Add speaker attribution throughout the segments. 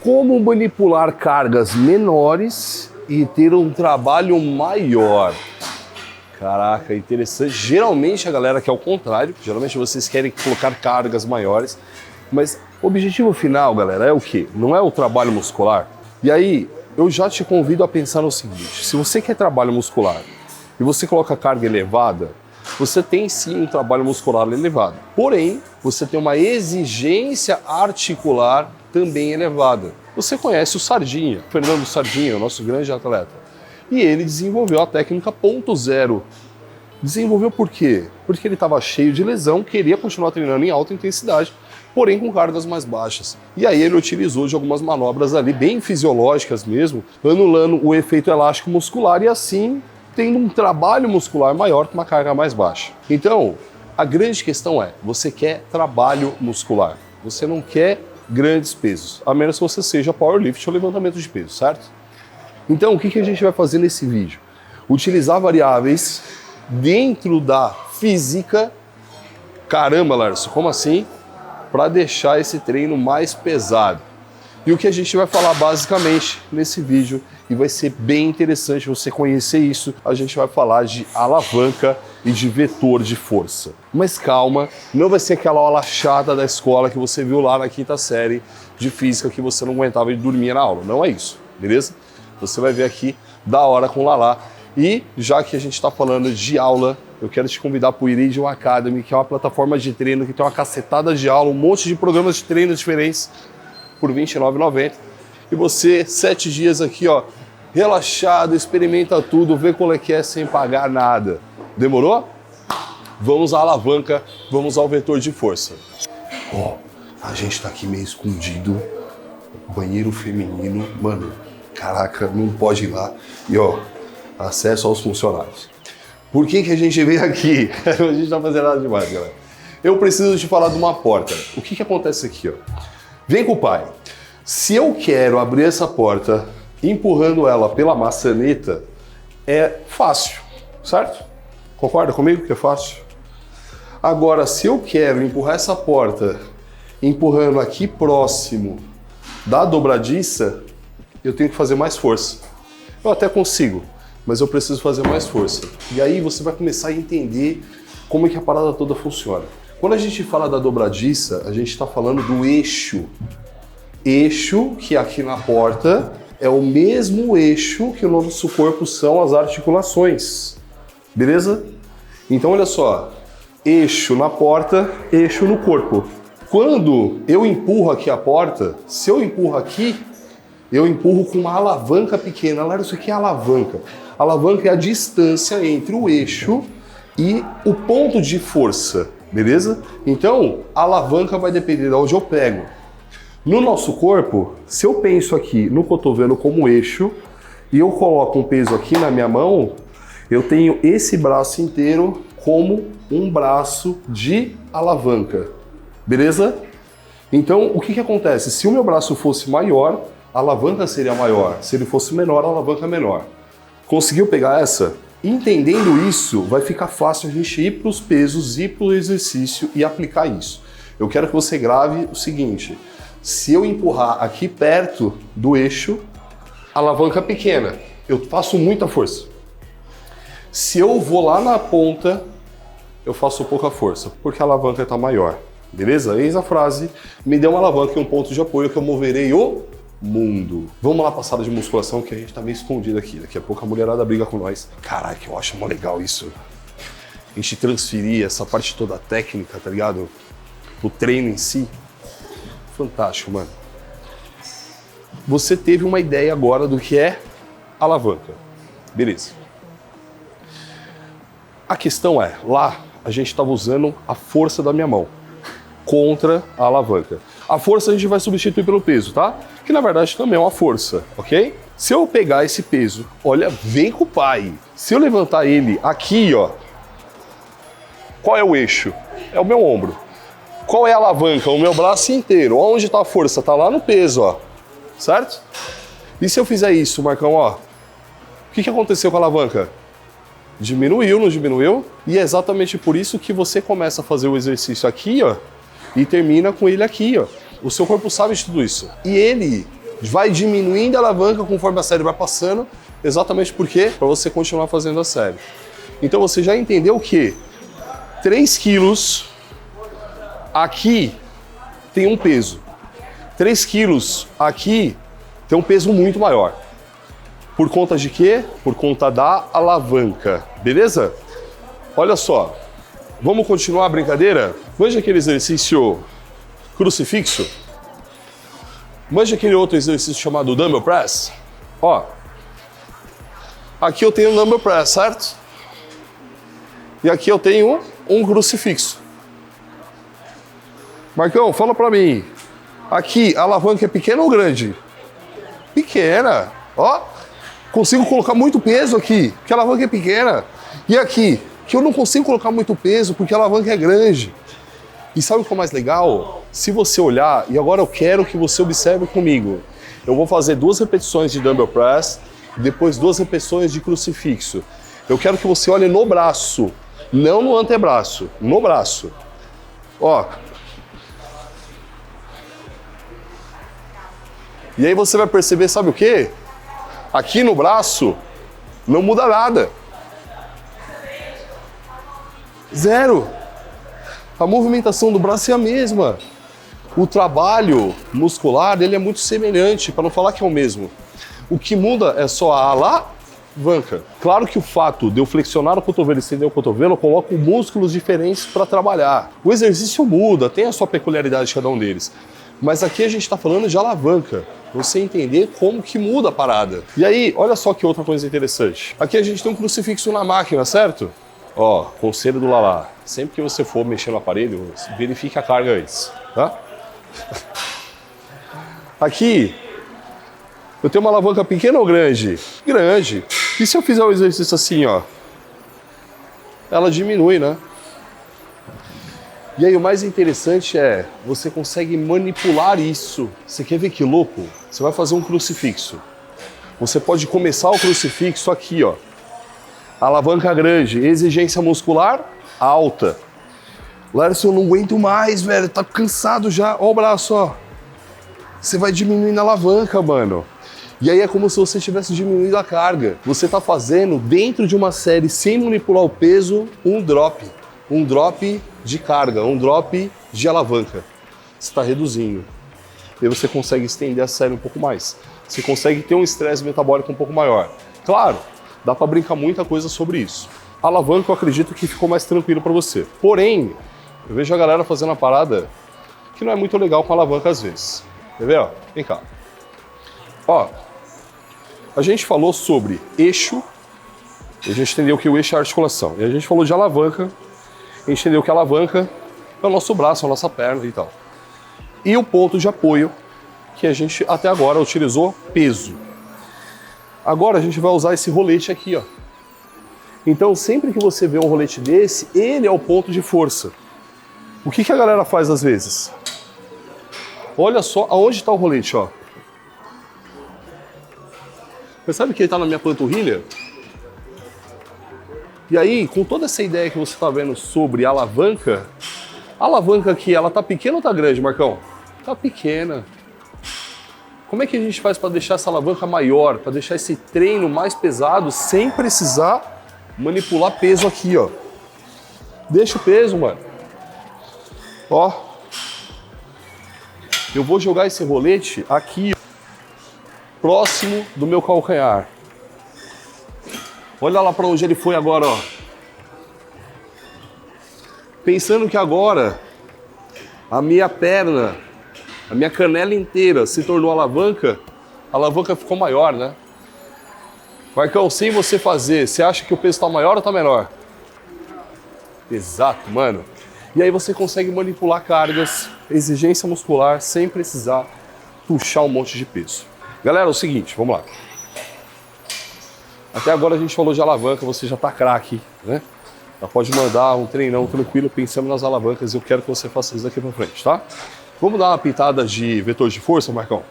Speaker 1: Como manipular cargas menores e ter um trabalho maior? Caraca, interessante. Geralmente a galera quer o contrário. Geralmente vocês querem colocar cargas maiores. Mas o objetivo final, galera, é o quê? Não é o trabalho muscular? E aí, eu já te convido a pensar no seguinte. Se você quer trabalho muscular e você coloca carga elevada, você tem sim um trabalho muscular elevado. Porém, você tem uma exigência articular também elevada. Você conhece o Sardinha, Fernando Sardinha, o nosso grande atleta. E ele desenvolveu a técnica ponto zero. Desenvolveu por quê? Porque ele estava cheio de lesão, queria continuar treinando em alta intensidade, porém com cargas mais baixas. E aí ele utilizou de algumas manobras ali, bem fisiológicas mesmo, anulando o efeito elástico muscular e assim tendo um trabalho muscular maior com uma carga mais baixa. Então, a grande questão é, você quer trabalho muscular, você não quer grandes pesos, a menos que você seja powerlift ou levantamento de peso, certo? Então, o que a gente vai fazer nesse vídeo? Utilizar variáveis dentro da física, caramba, Larson, como assim? Para deixar esse treino mais pesado. E o que a gente vai falar basicamente nesse vídeo, e vai ser bem interessante você conhecer isso, a gente vai falar de alavanca e de vetor de força. Mas calma, não vai ser aquela aula chata da escola que você viu lá na quinta série de física que você não aguentava e dormia na aula. Não é isso, beleza? Você vai ver aqui da hora com o Lala. E já que a gente está falando de aula, eu quero te convidar para o Iridium Academy, que é uma plataforma de treino que tem uma cacetada de aula, um monte de programas de treino diferentes por R$ 29,90. E você, 7 dias aqui, ó, relaxado, experimenta tudo, vê qual é que é sem pagar nada. Demorou? Vamos à alavanca, vamos ao vetor de força. Ó, a gente tá aqui meio escondido, banheiro feminino, mano, caraca, não pode ir lá. E ó, acesso aos funcionários. Por que a gente veio aqui? A gente não vai fazer nada demais, galera. Eu preciso te falar de uma porta. O que acontece aqui, ó? Vem com o pai. Se eu quero abrir essa porta empurrando ela pela maçaneta, é fácil, certo? Concorda comigo que é fácil? Agora, se eu quero empurrar essa porta empurrando aqui próximo da dobradiça, eu tenho que fazer mais força. Eu até consigo, mas eu preciso fazer mais força. E aí você vai começar a entender como é que a parada toda funciona. Quando a gente fala da dobradiça, a gente está falando do eixo. Eixo, que aqui na porta é o mesmo eixo que o nosso corpo são as articulações. Beleza? Então olha só, eixo na porta, eixo no corpo. Quando eu empurro aqui a porta, se eu empurro aqui, eu empurro com uma alavanca pequena. Galera, isso aqui é alavanca. Alavanca é a distância entre o eixo e o ponto de força, beleza? Então, a alavanca vai depender de onde eu pego. No nosso corpo, se eu penso aqui no cotovelo como eixo e eu coloco um peso aqui na minha mão, eu tenho esse braço inteiro como um braço de alavanca, beleza? Então, o que acontece? Se o meu braço fosse maior, a alavanca seria maior. Se ele fosse menor, a alavanca é menor. Conseguiu pegar essa? Entendendo isso, vai ficar fácil a gente ir para os pesos, ir para o exercício e aplicar isso. Eu quero que você grave o seguinte: se eu empurrar aqui perto do eixo, alavanca pequena, eu faço muita força. Se eu vou lá na ponta, eu faço pouca força, porque a alavanca está maior. Beleza? Eis a frase: me dê uma alavanca e um ponto de apoio que eu moverei o mundo. Vamos lá, passada de musculação, que a gente tá meio escondido aqui. Daqui a pouco a mulherada briga com nós. Caraca, eu acho mó legal isso. A gente transferir essa parte toda técnica, tá ligado? O treino em si. Fantástico, mano. Você teve uma ideia agora do que é alavanca. Beleza. A questão é, lá a gente estava usando a força da minha mão contra a alavanca. A força a gente vai substituir pelo peso, tá? Que na verdade também é uma força, ok? Se eu pegar esse peso, olha, vem com o pai. Se eu levantar ele aqui, ó, qual é o eixo? É o meu ombro. Qual é a alavanca? O meu braço inteiro. Onde está a força? Está lá no peso, ó. Certo? E se eu fizer isso, Marcão, ó, o que aconteceu com a alavanca? Diminuiu, não diminuiu? E é exatamente por isso que você começa a fazer o exercício aqui, ó, e termina com ele aqui, ó. O seu corpo sabe de tudo isso. E ele Vai diminuindo a alavanca conforme a série vai passando, exatamente porque para você continuar fazendo a série. Então você já entendeu que 3 quilos aqui tem um peso. 3 quilos aqui tem um peso muito maior. Por conta de quê? Por conta da alavanca, beleza? Olha só, vamos continuar a brincadeira? Manja aquele exercício crucifixo? Manja aquele outro exercício chamado dumbbell press? Ó, aqui eu tenho um dumbbell press, certo? E aqui eu tenho um crucifixo. Marcão, fala pra mim, aqui a alavanca é pequena ou grande? Pequena, ó. Consigo colocar muito peso aqui, porque a alavanca é pequena. E aqui, que eu não consigo colocar muito peso, porque a alavanca é grande. E sabe o que é mais legal? Se você olhar, e agora eu quero que você observe comigo. Eu vou fazer 2 repetições de dumbbell press, depois 2 repetições de crucifixo. Eu quero que você olhe no braço, não no antebraço, no braço. Ó. E aí você vai perceber, sabe o quê? Aqui no braço, não muda nada. Zero. A movimentação do braço é a mesma. O trabalho muscular, ele é muito semelhante, para não falar que é o mesmo. O que muda é só a alavanca. Claro que o fato de eu flexionar o cotovelo e estender o cotovelo, eu coloco músculos diferentes para trabalhar. O exercício muda, tem a sua peculiaridade de cada um deles. Mas aqui a gente está falando de alavanca, você entender como que muda a parada. E aí, olha só que outra coisa interessante. Aqui a gente tem um crucifixo na máquina, certo? Ó, conselho do Lalá. Sempre que você for mexer no aparelho, verifique a carga antes, tá? Aqui, eu tenho uma alavanca pequena ou grande? Grande. E se eu fizer um exercício assim, ó? Ela diminui, né? E aí o mais interessante é, você consegue manipular isso. Você quer ver que louco? Você vai fazer um crucifixo. Você pode começar o crucifixo aqui, ó. Alavanca grande, exigência muscular alta. Larson, eu não aguento mais, velho, tá cansado já. Ó o braço, ó. Você vai diminuindo a alavanca, mano. E aí é como se você estivesse diminuindo a carga. Você tá fazendo, dentro de uma série, sem manipular o peso, um drop. Um drop de carga, um drop de alavanca. Você está reduzindo. E aí você consegue estender a série um pouco mais. Você consegue ter um estresse metabólico um pouco maior. Claro, dá para brincar muita coisa sobre isso. A alavanca eu acredito que ficou mais tranquilo para você. Porém, eu vejo a galera fazendo uma parada que não é muito legal com a alavanca às vezes. Quer ver? Ó? Vem cá. Ó, a gente falou sobre eixo, e a gente entendeu que o eixo é a articulação. E a gente falou de alavanca, a gente entendeu que a alavanca é o nosso braço, a nossa perna e tal. E o ponto de apoio, que a gente até agora utilizou peso. Agora a gente vai usar esse rolete aqui, ó. Então sempre que você vê um rolete desse, ele é o ponto de força. O que a galera faz às vezes? Olha só aonde está o rolete, ó. Percebe que ele está na minha panturrilha? E aí, com toda essa ideia que você está vendo sobre a alavanca aqui, ela tá pequena ou tá grande, Marcão? Tá pequena. Como é que a gente faz para deixar essa alavanca maior, para deixar esse treino mais pesado, sem precisar manipular peso aqui, ó? Deixa o peso, mano. Ó. Eu vou jogar esse rolete aqui, próximo do meu calcanhar. Olha lá para onde ele foi agora, ó. Pensando que agora a minha perna, a minha canela inteira se tornou alavanca, a alavanca ficou maior, né? Marcão, sem você fazer, você acha que o peso está maior ou está menor? Exato, mano. E aí você consegue manipular cargas, exigência muscular, sem precisar puxar um monte de peso. Galera, é o seguinte, vamos lá. Até agora a gente falou de alavanca, você já tá craque, né? Já pode mandar um treinão tranquilo pensando nas alavancas e eu quero que você faça isso daqui pra frente, tá? Vamos dar uma pitada de vetor de força, Marcão?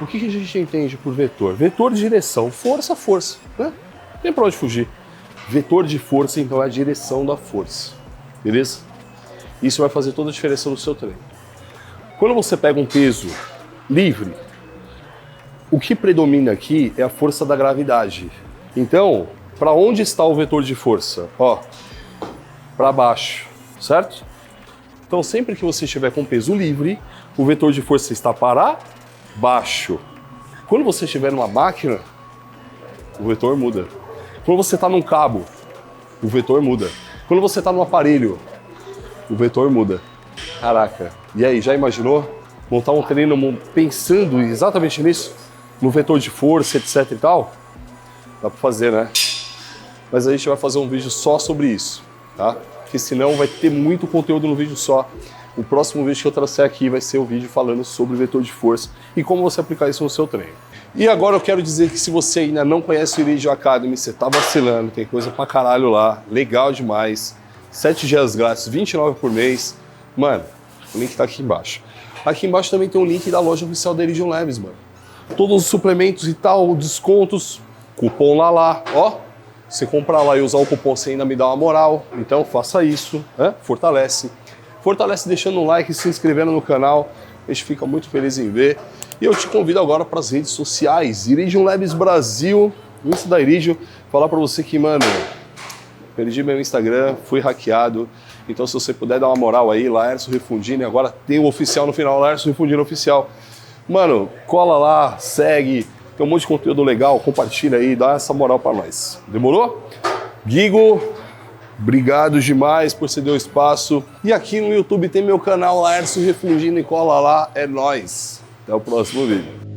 Speaker 1: O que a gente entende por vetor? Vetor de direção, força, força, né? Não tem pra onde fugir. Vetor de força, então, é a direção da força, beleza? Isso vai fazer toda a diferença no seu treino. Quando você pega um peso livre, o que predomina aqui é a força da gravidade. Então, para onde está o vetor de força? Ó, para baixo, certo? Então, sempre que você estiver com peso livre, o vetor de força está para baixo. Quando você estiver numa máquina, o vetor muda. Quando você está num cabo, o vetor muda. Quando você está num aparelho, o vetor muda. Caraca, e aí, já imaginou montar um treino pensando exatamente nisso? No vetor de força, etc e tal? Dá para fazer, né? Mas a gente vai fazer um vídeo só sobre isso, tá? Porque senão vai ter muito conteúdo no vídeo só. O próximo vídeo que eu trouxer aqui vai ser o vídeo falando sobre o vetor de força e como você aplicar isso no seu treino. E agora eu quero dizer que se você ainda não conhece o Iridium Academy, você tá vacilando, tem coisa pra caralho lá, legal demais. 7 dias grátis, R$29 por mês. Mano, o link tá aqui embaixo. Aqui embaixo também tem um link da loja oficial da Iridium Labs, mano. Todos os suplementos e tal, descontos, cupom lá, ó. Você comprar lá e usar o cupom, você ainda me dá uma moral. Então faça isso, né? Fortalece. Fortalece deixando um like e se inscrevendo no canal. A gente fica muito feliz em ver. E eu te convido agora para as redes sociais. Iridium Labs Brasil, no Insta da Iridium. Falar para você que, mano, perdi meu Instagram, fui hackeado. Então se você puder dar uma moral aí, Laércio Refundini. Agora tem o oficial no final, Laércio Refundini Oficial. Mano, cola lá, segue. Tem um monte de conteúdo legal, compartilha aí, dá essa moral pra nós. Demorou? Gigo, obrigado demais por ceder o espaço. E aqui no YouTube tem meu canal Laércio Refundini, cola lá, é nóis. Até o próximo vídeo.